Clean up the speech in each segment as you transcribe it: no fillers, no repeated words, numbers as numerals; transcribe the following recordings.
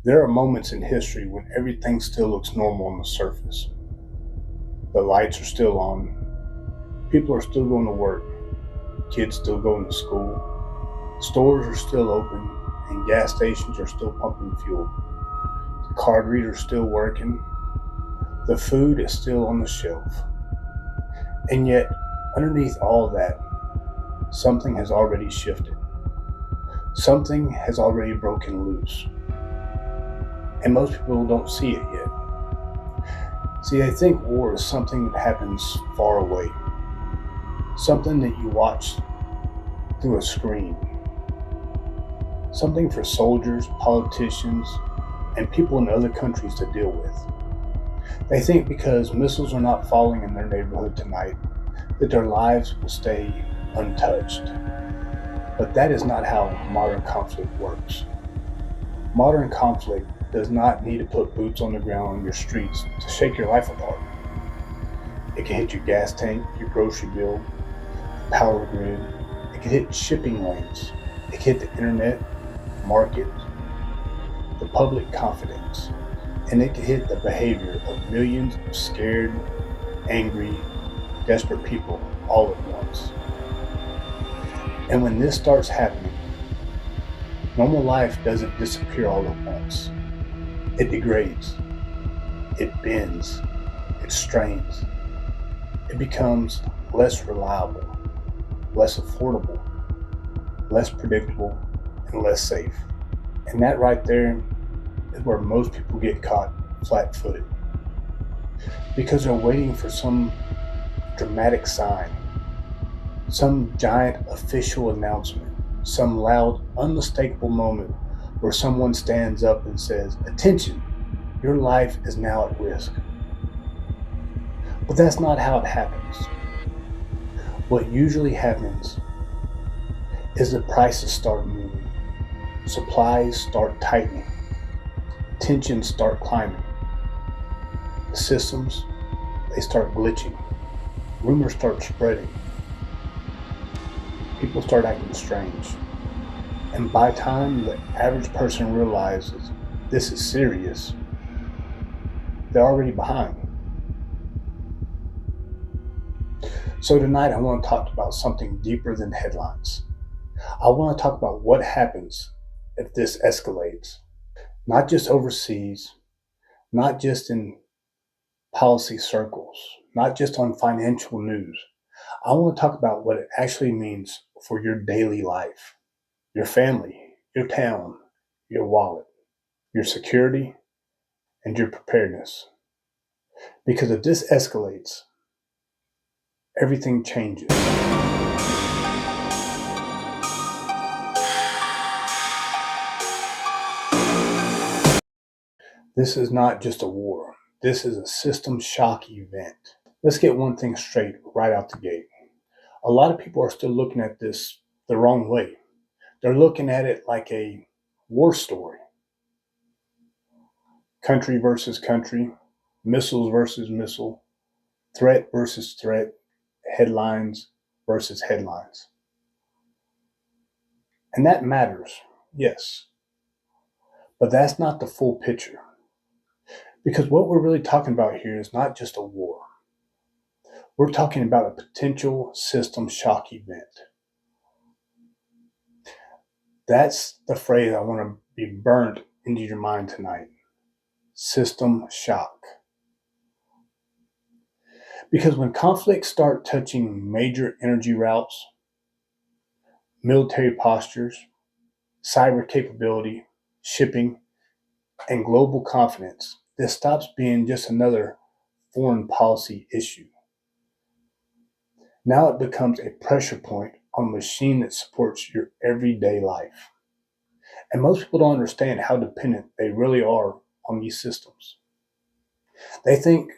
There are moments in history when everything still looks normal on the surface. The lights are still on, people are still going to work, kids still going to school, stores are still open, and gas stations are still pumping fuel. The card reader's still working, the food is still on the shelf. And yet, underneath all that, something has already shifted. Something has already broken loose. And most people don't see it yet. See, they think war is something that happens far away, something that you watch through a screen, something for soldiers, politicians, and people in other countries to deal with. They think because missiles are not falling in their neighborhood tonight, that their lives will stay untouched. But that is not how modern conflict works. Modern conflict does not need to put boots on the ground on your streets to shake your life apart. It can hit your gas tank, your grocery bill, the power grid. It can hit shipping lanes. It can hit the internet, market, the public confidence. And it can hit the behavior of millions of scared, angry, desperate people all at once. And when this starts happening, normal life doesn't disappear all at once. It degrades, it bends, it strains. It becomes less reliable, less affordable, less predictable, and less safe. And that right there is where most people get caught flat-footed. Because they're waiting for some dramatic sign, some giant official announcement, some loud, unmistakable moment where someone stands up and says, "Attention, your life is now at risk." But that's not how it happens. What usually happens is the prices start moving, supplies start tightening, tensions start climbing, the systems, they start glitching, rumors start spreading, people start acting strange. And by the time the average person realizes this is serious, they're already behind. So tonight I want to talk about something deeper than headlines. I want to talk about what happens if this escalates, not just overseas, not just in policy circles, not just on financial news. I want to talk about what it actually means for your daily life, your family, your town, your wallet, your security, and your preparedness. Because if this escalates, everything changes. This is not just a war. This is a system shock event. Let's get one thing straight right out the gate. A lot of people are still looking at this the wrong way. They're looking at it like a war story. Country versus country, missiles versus missile, threat versus threat, headlines versus headlines. And that matters, yes. But that's not the full picture. Because what we're really talking about here is not just a war. We're talking about a potential system shock event. That's the phrase I want to be burnt into your mind tonight. System shock. Because when conflicts start touching major energy routes, military postures, cyber capability, shipping, and global confidence, this stops being just another foreign policy issue. Now it becomes a pressure point on a machine that supports your everyday life. And most people don't understand how dependent they really are on these systems. They think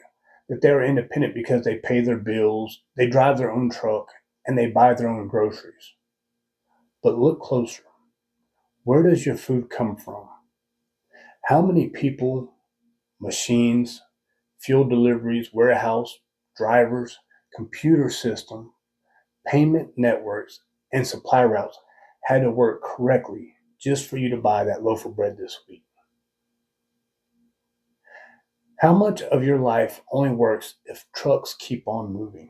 that they're independent because they pay their bills, they drive their own truck, and they buy their own groceries. But look closer. Where does your food come from? How many people, machines, fuel deliveries, warehouse, drivers, computer system, payment networks, and supply routes had to work correctly just for you to buy that loaf of bread this week? How much of your life only works if trucks keep on moving,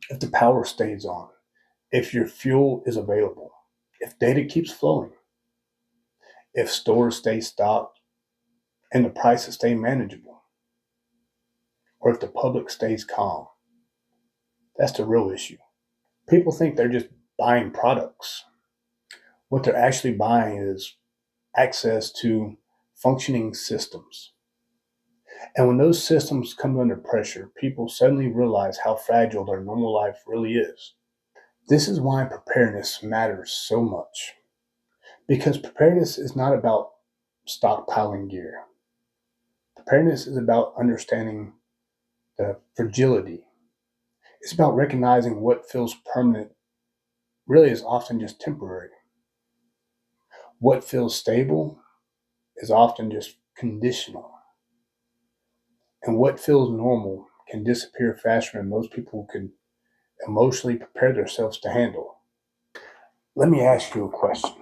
if the power stays on, if your fuel is available, if data keeps flowing, if stores stay stocked and the prices stay manageable, or if the public stays calm? That's the real issue. People think they're just buying products. What they're actually buying is access to functioning systems. And when those systems come under pressure, people suddenly realize how fragile their normal life really is. This is why preparedness matters so much. Because preparedness is not about stockpiling gear. Preparedness is about understanding the fragility. It's about recognizing what feels permanent really is often just temporary. What feels stable is often just conditional. And what feels normal can disappear faster than most people can emotionally prepare themselves to handle. Let me ask you a question.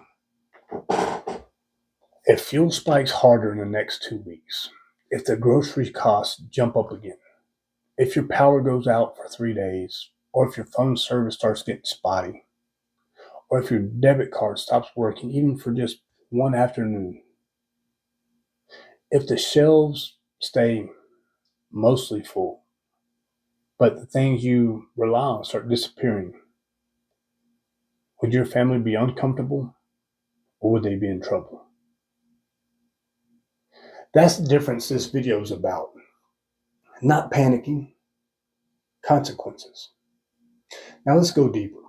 If fuel spikes harder in the next 2 weeks, if the grocery costs jump up again, if your power goes out for 3 days, or if your phone service starts getting spotty, or if your debit card stops working even for just one afternoon, if the shelves stay mostly full, but the things you rely on start disappearing, would your family be uncomfortable or would they be in trouble? That's the difference this video is about. Not panicking, consequences. Now let's go deeper.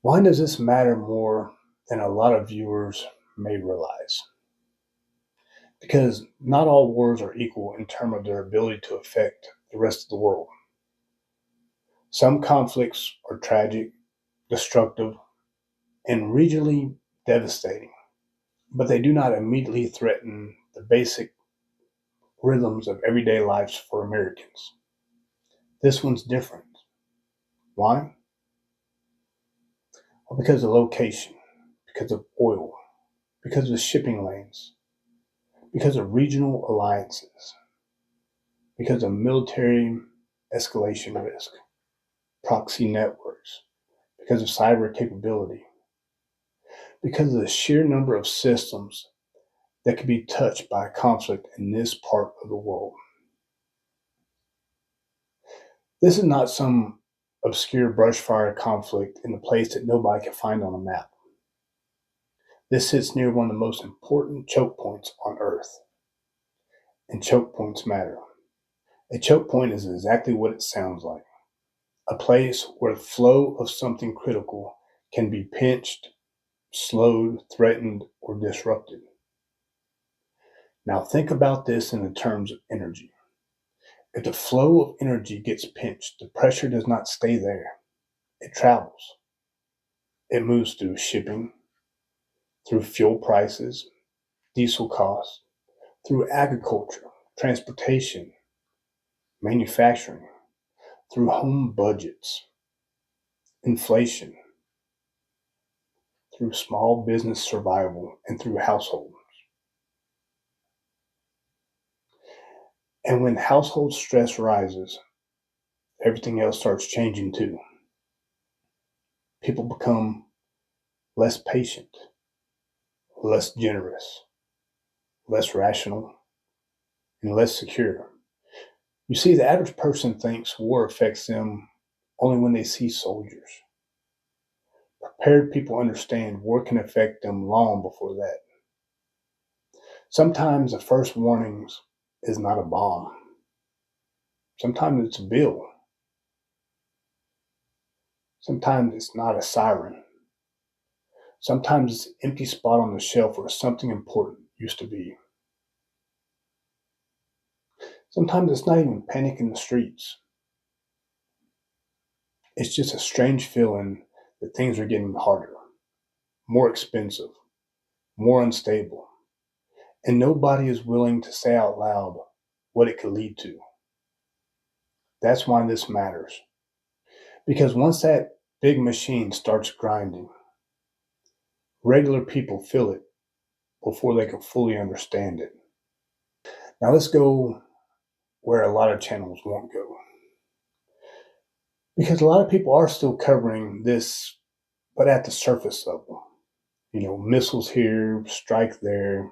Why does this matter more than a lot of viewers may realize? Because not all wars are equal in terms of their ability to affect the rest of the world. Some conflicts are tragic, destructive, and regionally devastating, but they do not immediately threaten the basic rhythms of everyday lives for Americans. This one's different. Why? Well, because of location, because of oil, because of shipping lanes, because of regional alliances, because of military escalation risk, proxy networks, because of cyber capability, because of the sheer number of systems that can be touched by a conflict in this part of the world. This is not some obscure brushfire conflict in a place that nobody can find on a map. This sits near one of the most important choke points on Earth, and choke points matter. A choke point is exactly what it sounds like. A place where the flow of something critical can be pinched, slowed, threatened, or disrupted. Now think about this in the terms of energy. If the flow of energy gets pinched, the pressure does not stay there. It travels. It moves through shipping, through fuel prices, diesel costs, through agriculture, transportation, manufacturing, through home budgets, inflation, through small business survival, and through households. And when household stress rises, everything else starts changing too. People become less patient, less generous, less rational, and less secure. You see, the average person thinks war affects them only when they see soldiers. Prepared people understand war can affect them long before that. Sometimes the first warnings is not a bomb. Sometimes it's a bill. Sometimes it's not a siren. Sometimes it's an empty spot on the shelf where something important used to be. Sometimes it's not even panic in the streets. It's just a strange feeling that things are getting harder, more expensive, more unstable, and nobody is willing to say out loud what it could lead to. That's why this matters. Because once that big machine starts grinding, regular people feel it before they can fully understand it. Now let's go where a lot of channels won't go. Because a lot of people are still covering this, but at the surface level. Missiles here, strike there,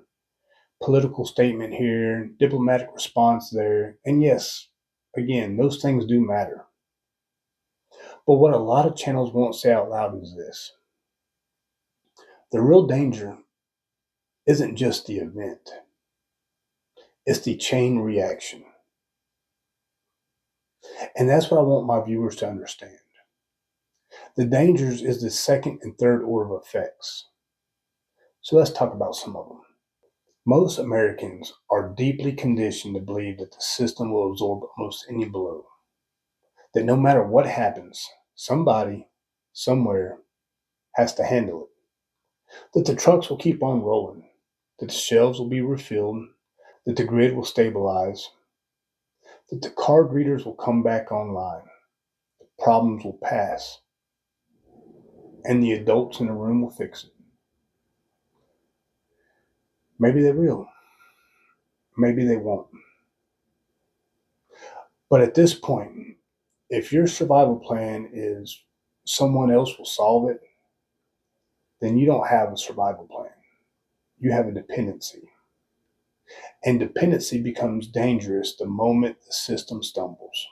political statement here, diplomatic response there. And yes, again, those things do matter. But what a lot of channels won't say out loud is this: the real danger isn't just the event, it's the chain reaction. And that's what I want my viewers to understand. The dangers is the second and third order of effects. So let's talk about some of them. Most Americans are deeply conditioned to believe that the system will absorb almost any blow. That no matter what happens, somebody, somewhere, has to handle it. That the trucks will keep on rolling. That the shelves will be refilled. That the grid will stabilize. That the card readers will come back online. Problems will pass. And the adults in the room will fix it. Maybe they will. Maybe they won't. But at this point, if your survival plan is someone else will solve it, then you don't have a survival plan. You have a dependency. And dependency becomes dangerous the moment the system stumbles.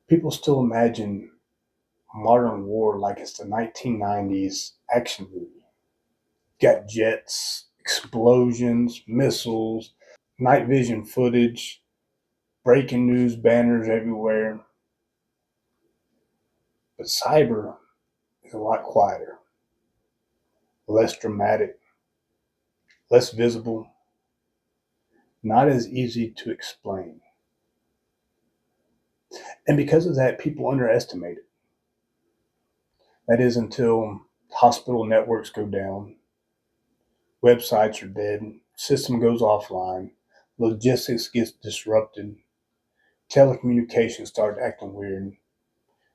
People still imagine modern war like it's the 1990s action movie. Got jets, explosions, missiles, night vision footage, breaking news banners everywhere. But cyber is a lot quieter, less dramatic, less visible, not as easy to explain. And because of that, people underestimate it. That is until hospital networks go down, websites are dead, system goes offline, logistics gets disrupted, telecommunications start acting weird,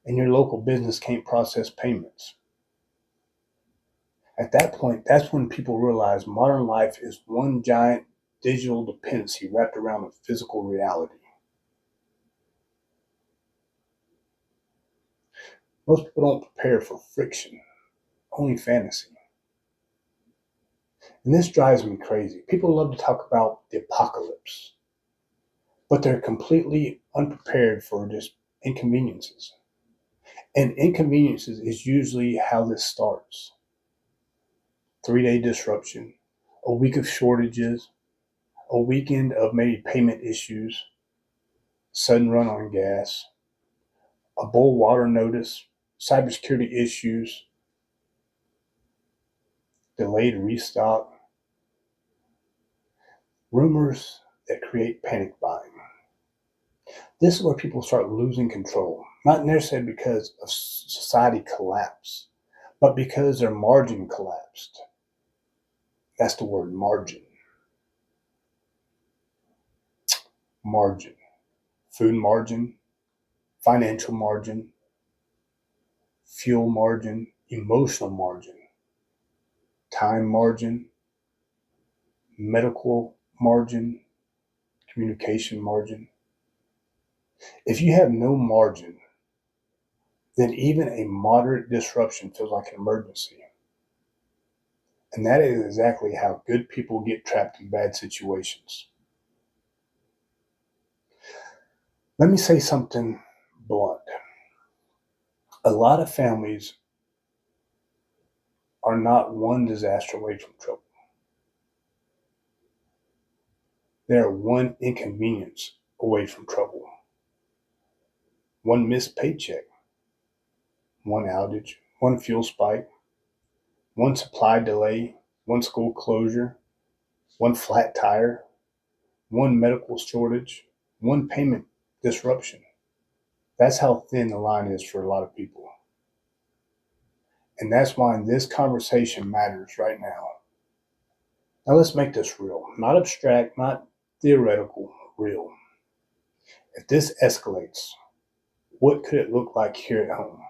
and your local business can't process payments. At that point, that's when people realize modern life is one giant digital dependency wrapped around a physical reality. Most people don't prepare for friction, only fantasy. And this drives me crazy. People love to talk about the apocalypse, but they're completely unprepared for just inconveniences. And inconveniences is usually how this starts. 3-day disruption, a week of shortages, a weekend of maybe payment issues, sudden run on gas, a boil water notice, cybersecurity issues, delayed restock, rumors that create panic buying. This is where people start losing control, not necessarily because of society collapse, but because their margin collapsed. That's the word, margin. Margin. Food margin, financial margin, fuel margin, emotional margin, time margin, medical margin, communication margin. If you have no margin, then even a moderate disruption feels like an emergency. And that is exactly how good people get trapped in bad situations. Let me say something blunt. A lot of families are not one disaster away from trouble. They are one inconvenience away from trouble. One missed paycheck, one outage, one fuel spike, one supply delay, one school closure, one flat tire, one medical shortage, one payment disruption. That's how thin the line is for a lot of people. And that's why this conversation matters right now. Now let's make this real. Not abstract, not theoretical, real. If this escalates, what could it look like here at home?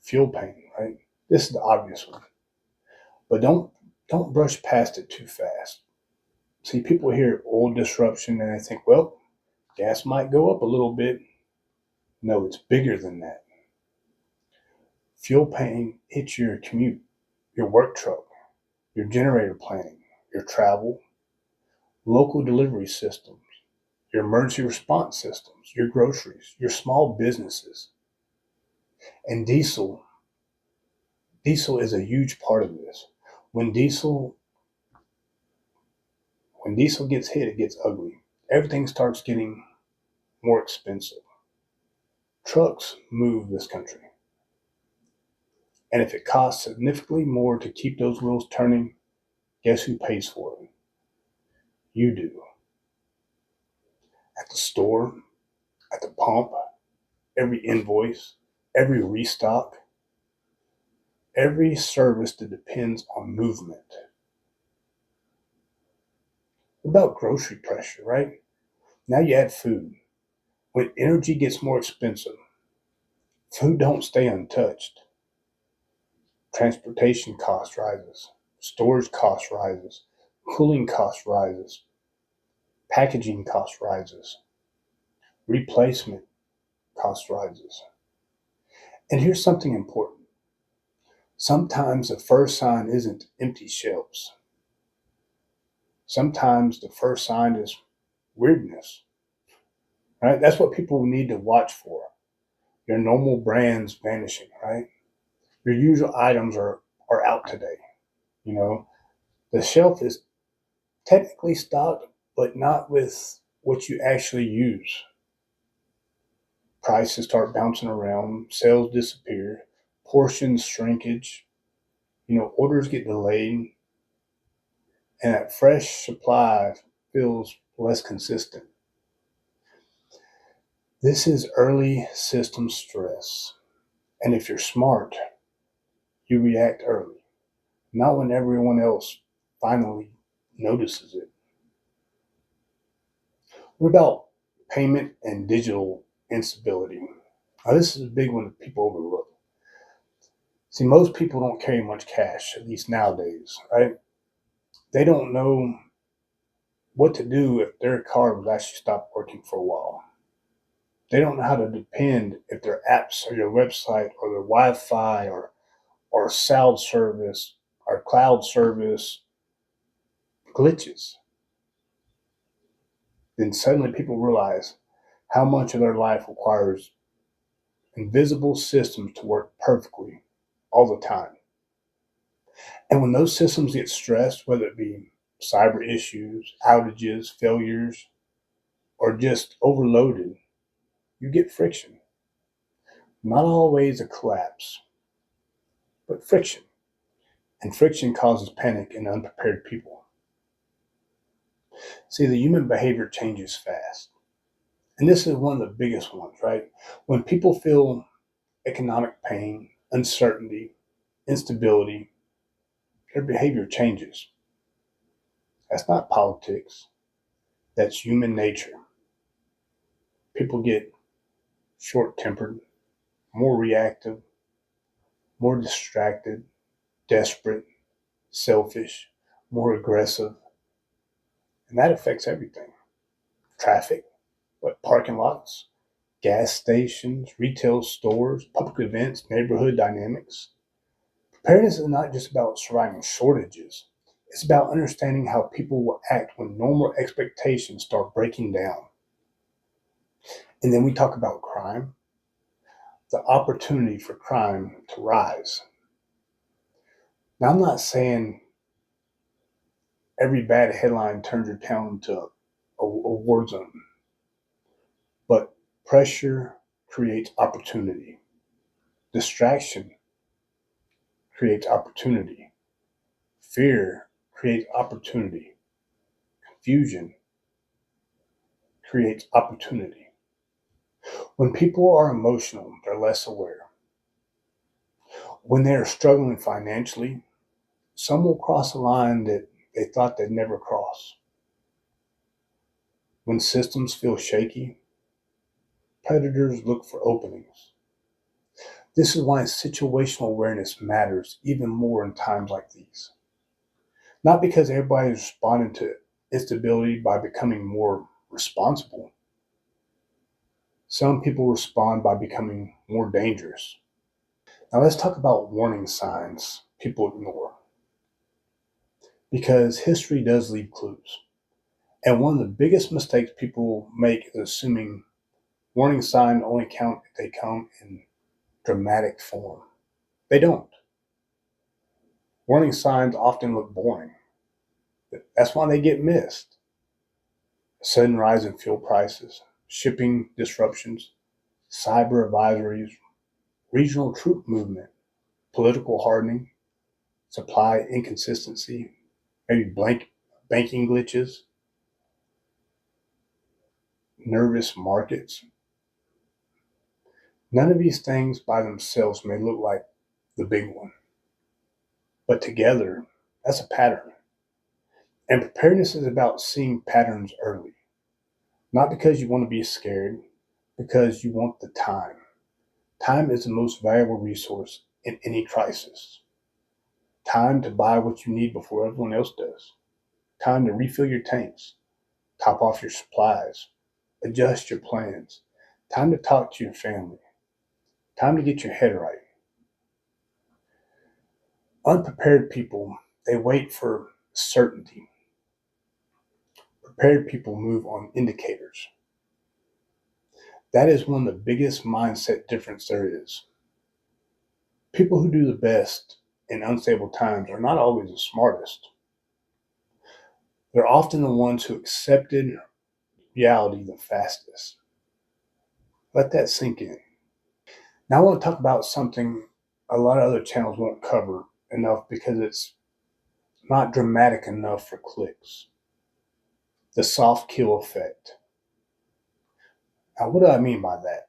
Fuel pain, right? This is the obvious one. But don't don't brush past it too fast. See, people hear oil disruption and they think, well, gas might go up a little bit. No, it's bigger than that. Fuel pain hits your commute, your work truck, your generator planning, your travel, local delivery systems, your emergency response systems, your groceries, your small businesses. And diesel is a huge part of this. When diesel when diesel gets hit, it gets ugly. Everything starts getting more expensive. Trucks move this country. And if it costs significantly more to keep those wheels turning, guess who pays for it? You do. At the store, at the pump, every invoice, every restock, every service that depends on movement. What about grocery pressure, right? Now you add food. When energy gets more expensive, food don't stay untouched. Transportation cost rises, storage cost rises, cooling cost rises, packaging cost rises, replacement cost rises. And here's something important. Sometimes the first sign isn't empty shelves. Sometimes the first sign is weirdness, right? That's what people need to watch for. Your normal brands vanishing, right? Your usual items are out today. You know, the shelf is technically stocked, but not with what you actually use. Prices start bouncing around, sales disappear, portions shrinkage, orders get delayed, and that fresh supply feels less consistent. This is early system stress. And if you're smart, you react early, not when everyone else finally notices it. What about payment and digital instability? Now, this is a big one that people overlook. See, most people don't carry much cash, at least nowadays, right? They don't know what to do if their card was actually stopped working for a while. They don't know how to depend if their apps or your website or their Wi-Fi or cloud service glitches. Then suddenly people realize how much of their life requires invisible systems to work perfectly all the time. And when those systems get stressed, whether it be cyber issues, outages, failures, or just overloaded, you get friction. Not always a collapse, but friction. And friction causes panic in unprepared people. See, the human behavior changes fast. And this is one of the biggest ones, right? When people feel economic pain, uncertainty, instability, their behavior changes. That's not politics. That's human nature. People get short tempered, more reactive, more distracted, desperate, selfish, more aggressive. And that affects everything. Traffic, parking lots, gas stations, retail stores, public events, neighborhood dynamics. Preparedness is not just about surviving shortages. It's about understanding how people will act when normal expectations start breaking down. And then we talk about crime, the opportunity for crime to rise. Now, I'm not saying every bad headline turns your town into a war zone, but pressure creates opportunity. Distraction creates opportunity. Fear creates opportunity. Confusion creates opportunity. When people are emotional, they're less aware. When they are struggling financially, some will cross a line that they thought they'd never cross. When systems feel shaky, predators look for openings. This is why situational awareness matters even more in times like these. Not because everybody is responding to instability by becoming more responsible. Some people respond by becoming more dangerous. Now let's talk about warning signs people ignore. Because history does leave clues. And one of the biggest mistakes people make is assuming warning signs only count if they come in dramatic form. They don't. Warning signs often look boring. That's why they get missed. A sudden rise in fuel prices, shipping disruptions, cyber advisories, regional troop movement, political hardening, supply inconsistency, maybe banking glitches, nervous markets. None of these things by themselves may look like the big one, but together, that's a pattern. And preparedness is about seeing patterns early, not because you want to be scared, because you want the time. Time is the most valuable resource in any crisis. Time to buy what you need before everyone else does. Time to refill your tanks, top off your supplies, adjust your plans. Time to talk to your family. Time to get your head right. Unprepared people, they wait for certainty. Prepared people move on indicators. That is one of the biggest mindset difference there is. People who do the best in unstable times are not always the smartest. They're often the ones who accepted reality the fastest. Let that sink in. Now I want to talk about something a lot of other channels won't cover enough because it's not dramatic enough for clicks. The soft kill effect. Now, what do I mean by that?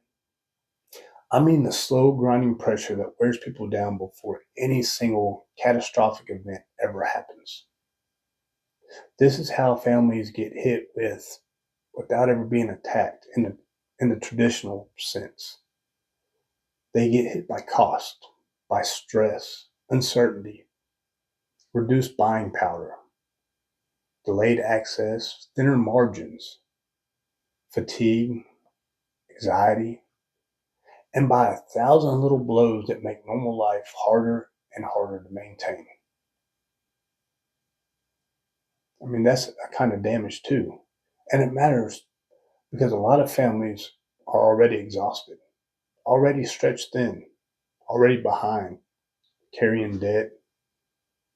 I mean the slow grinding pressure that wears people down before any single catastrophic event ever happens. This is how families get hit without ever being attacked in the traditional sense. They get hit by cost, by stress, uncertainty, reduced buying power, delayed access, thinner margins, fatigue, anxiety, and by 1,000 little blows that make normal life harder and harder to maintain. I mean, that's a kind of damage too. And it matters because a lot of families are already exhausted, already stretched thin, already behind, carrying debt,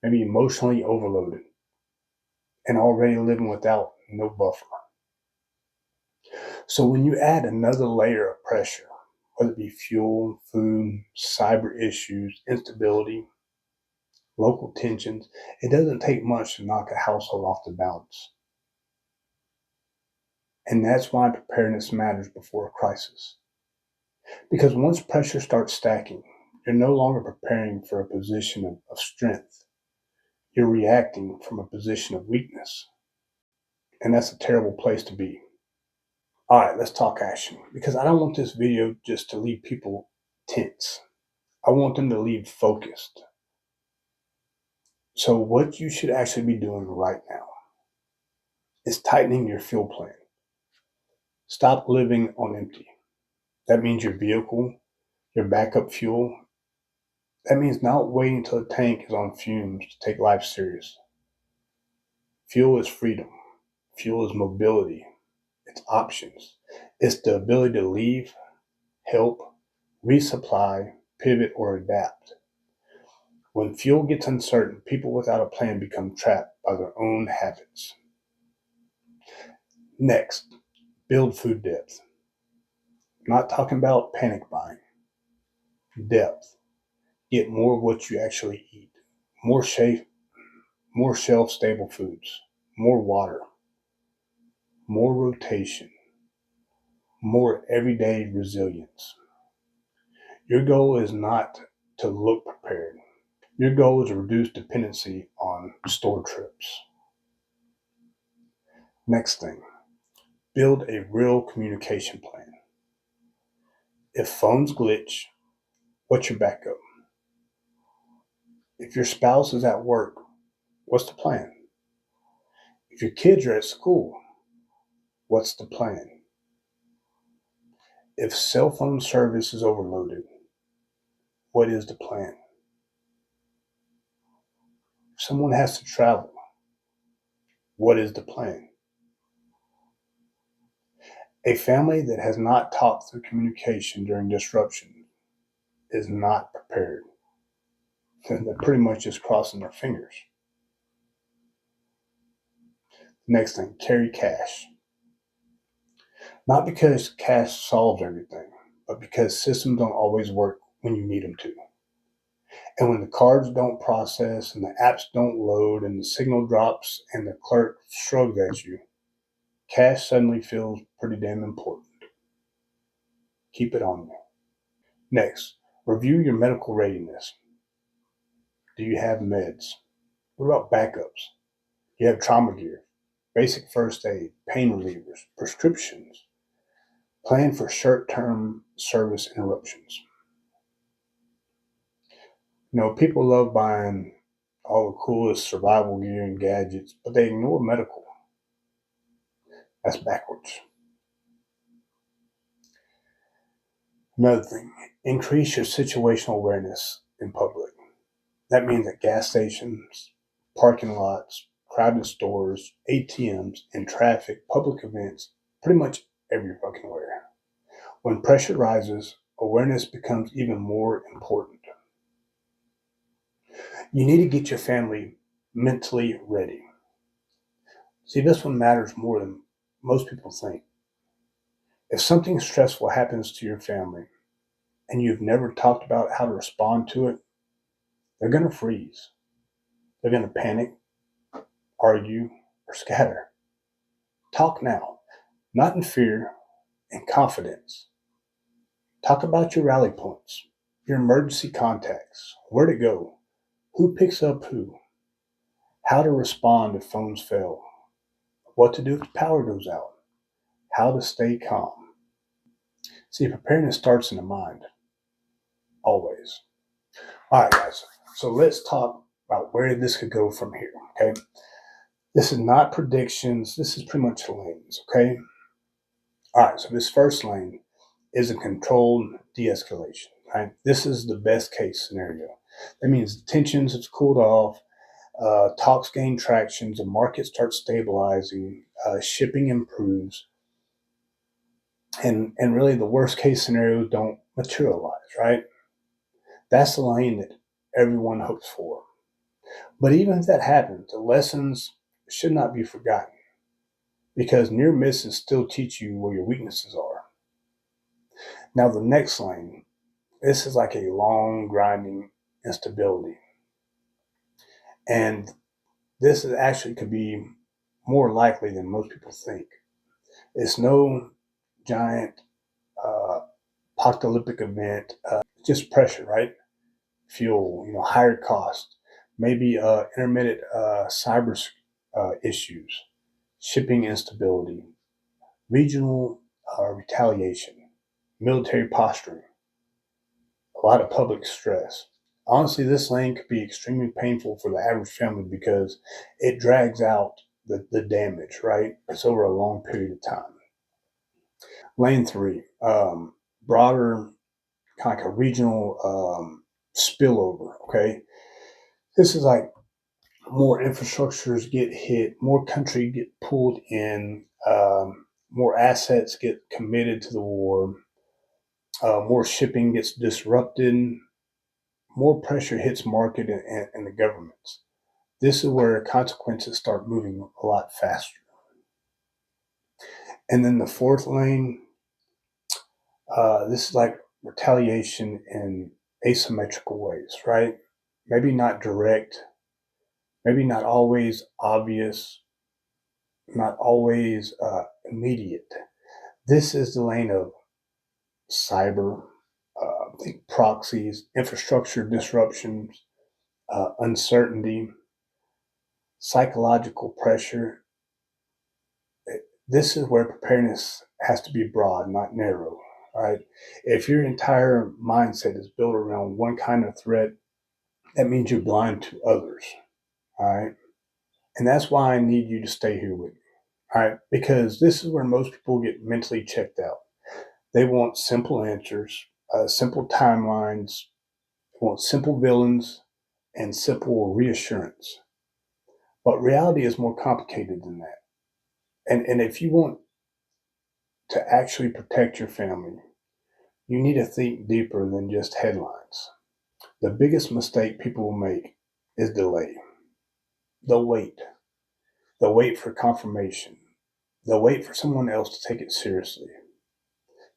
maybe emotionally overloaded, and already living without no buffer. So when you add another layer of pressure, whether it be fuel, food, cyber issues, instability, local tensions, it doesn't take much to knock a household off the balance. And that's why preparedness matters before a crisis. Because once pressure starts stacking, you're no longer preparing for a position of strength. You're reacting from a position of weakness. And that's a terrible place to be. All right, let's talk action. Because I don't want this video just to leave people tense. I want them to leave focused. So what you should actually be doing right now is tightening your fuel plan. Stop living on empty. That means your vehicle, your backup fuel. That means not waiting until the tank is on fumes to take life serious. Fuel is freedom. Fuel is mobility. It's options. It's the ability to leave, help, resupply, pivot, or adapt. When fuel gets uncertain, people without a plan become trapped by their own habits. Next, build food depth. I'm not talking about panic buying. Depth. Get more of what you actually eat. More shelf stable foods. More water. More rotation. More everyday resilience. Your goal is not to look prepared. Your goal is to reduce dependency on store trips. Next thing, build a real communication plan. If phones glitch, what's your backup? If your spouse is at work, What's the plan? If your kids are at school, what's the plan? If cell phone service is overloaded, what is the plan? If someone has to travel, what is the plan? A family that has not talked through communication during disruption is not prepared. They're pretty much just crossing their fingers. Next thing, carry cash. Not because cash solves everything, but because systems don't always work when you need them to. And when the cards don't process and the apps don't load and the signal drops and the clerk shrugs at you, cash suddenly feels pretty damn important. Keep it on you. Next, review your medical readiness. Do you have meds? What about backups? Do you have trauma gear, basic first aid, pain relievers, prescriptions? Plan for short-term service interruptions. People love buying all the coolest survival gear and gadgets, but they ignore medical. That's backwards. Another thing, increase your situational awareness in public. That means at gas stations, parking lots, crowded stores, ATMs, in traffic, public events, pretty much every fucking where. When pressure rises, awareness becomes even more important. You need to get your family mentally ready. See, this one matters more than most people think. If something stressful happens to your family and you've never talked about how to respond to it, they're going to freeze. They're going to panic, argue, or scatter. Talk now, not in fear, in confidence. Talk about your rally points, your emergency contacts, where to go, who picks up who, how to respond if phones fail, what to do if the power goes out, how to stay calm. See, preparedness starts in the mind, always. All right, guys. So let's talk about where this could go from here. Okay. This is not predictions. This is pretty much lanes. Okay. All right. So this first lane is a controlled de-escalation. Right. This is the best case scenario. That means the tensions have cooled off. Talks gain traction. The market starts stabilizing. Shipping improves. And really, the worst case scenarios don't materialize. Right. That's the lane that everyone hopes for. But even if that happens, the lessons should not be forgotten because near misses still teach you where your weaknesses are. Now, the next lane, this is like a long, grinding instability. And this is actually could be more likely than most people think. It's no giant apocalyptic event, just pressure, right? Fuel, higher cost, maybe intermittent cyber issues, shipping instability, regional retaliation, military posturing, a lot of public stress. Honestly, this lane could be extremely painful for the average family because it drags out the damage, right? It's over a long period of time. Lane three, broader, kind of like a regional spillover, okay? This is like more infrastructures get hit, more country get pulled in, more assets get committed to the war, more shipping gets disrupted, more pressure hits market and the governments. This is where consequences start moving a lot faster. And then the fourth lane, this is like retaliation in asymmetrical ways, right? Maybe not direct, maybe not always obvious, not always immediate. This is the lane of cyber, proxies, infrastructure disruptions, uncertainty, psychological pressure. This is where preparedness has to be broad, not narrow. Right? If your entire mindset is built around one kind of threat, that means you're blind to others. All right. And that's why I need you to stay here with me. All right. Because this is where most people get mentally checked out. They want simple answers, simple timelines, they want simple villains, and simple reassurance. But reality is more complicated than that. And if you want to actually protect your family, you need to think deeper than just headlines. The biggest mistake people will make is delay. They'll wait. They'll wait for confirmation. They'll wait for someone else to take it seriously.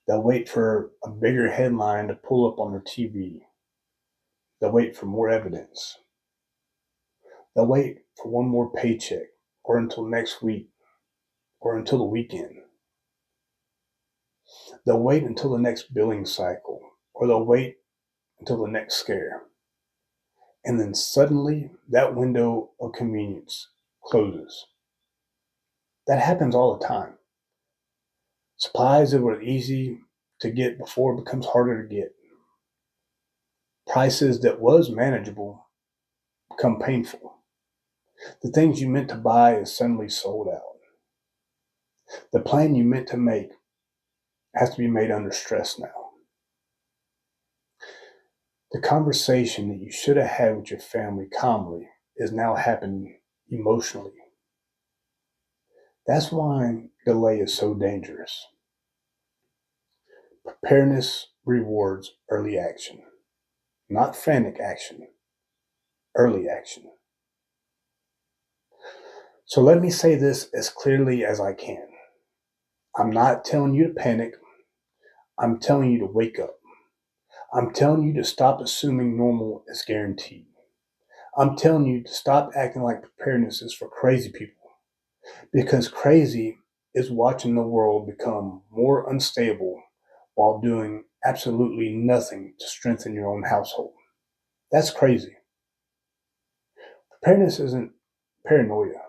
They'll wait for a bigger headline to pull up on their TV. They'll wait for more evidence. They'll wait for one more paycheck, or until next week, or until the weekend. They'll wait until the next billing cycle, or they'll wait until the next scare. And then suddenly that window of convenience closes. That happens all the time. Supplies that were easy to get before it becomes harder to get. Prices that was manageable become painful. The things you meant to buy is suddenly sold out. The plan you meant to make has to be made under stress now. The conversation that you should have had with your family calmly is now happening emotionally. That's why delay is so dangerous. Preparedness rewards early action, not frantic action, early action. So let me say this as clearly as I can. I'm not telling you to panic. I'm telling you to wake up. I'm telling you to stop assuming normal is guaranteed. I'm telling you to stop acting like preparedness is for crazy people, because crazy is watching the world become more unstable while doing absolutely nothing to strengthen your own household. That's crazy. Preparedness isn't paranoia.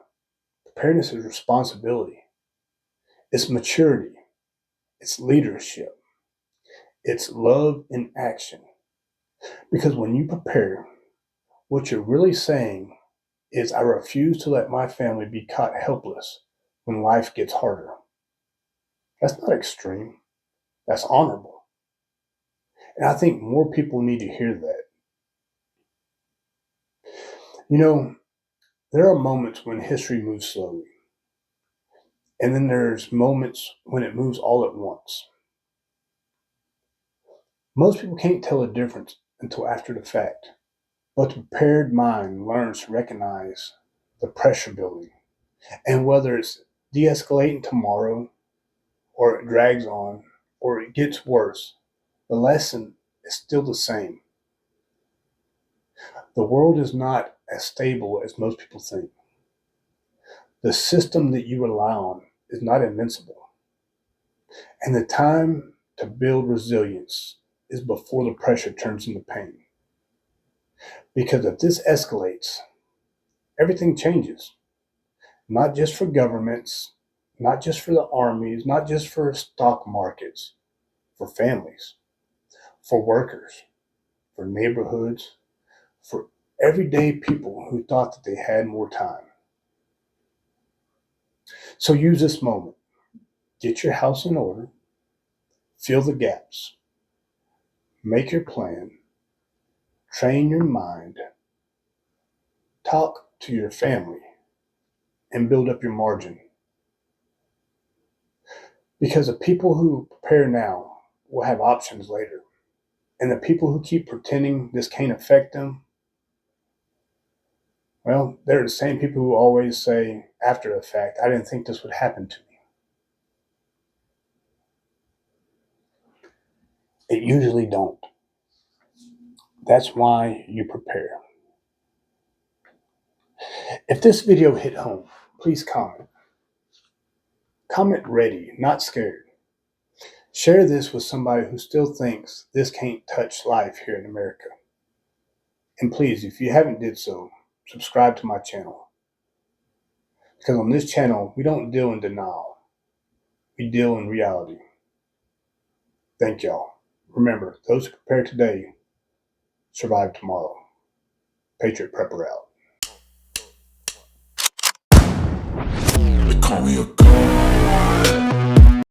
Preparedness is responsibility. It's maturity. It's leadership. It's love in action. Because when you prepare, what you're really saying is, I refuse to let my family be caught helpless when life gets harder. That's not extreme. That's honorable. And I think more people need to hear that. You know, there are moments when history moves slowly, and then there's moments when it moves all at once. Most people can't tell the difference until after the fact, but the prepared mind learns to recognize the pressure building. And whether it's de escalating tomorrow, or it drags on, or it gets worse, the lesson is still the same. The world is not as stable as most people think. The system that you rely on is not invincible. And the time to build resilience is before the pressure turns into pain. Because if this escalates, everything changes. Not just for governments, not just for the armies, not just for stock markets, for families, for workers, for neighborhoods, for everyday people who thought that they had more time. So use this moment. Get your house in order, fill the gaps, make your plan, train your mind, talk to your family, and build up your margin. Because the people who prepare now will have options later. And the people who keep pretending this can't affect them, well, they're the same people who always say after the fact, I didn't think this would happen to me. It usually don't. That's why you prepare. If this video hit home, please comment. Comment ready, not scared. Share this with somebody who still thinks this can't touch life here in America. And please, if you haven't did so, subscribe to my channel. Because on this channel, we don't deal in denial. We deal in reality. Thank y'all. Remember, those who prepare today survive tomorrow. Patriot Prepper out. me a gun.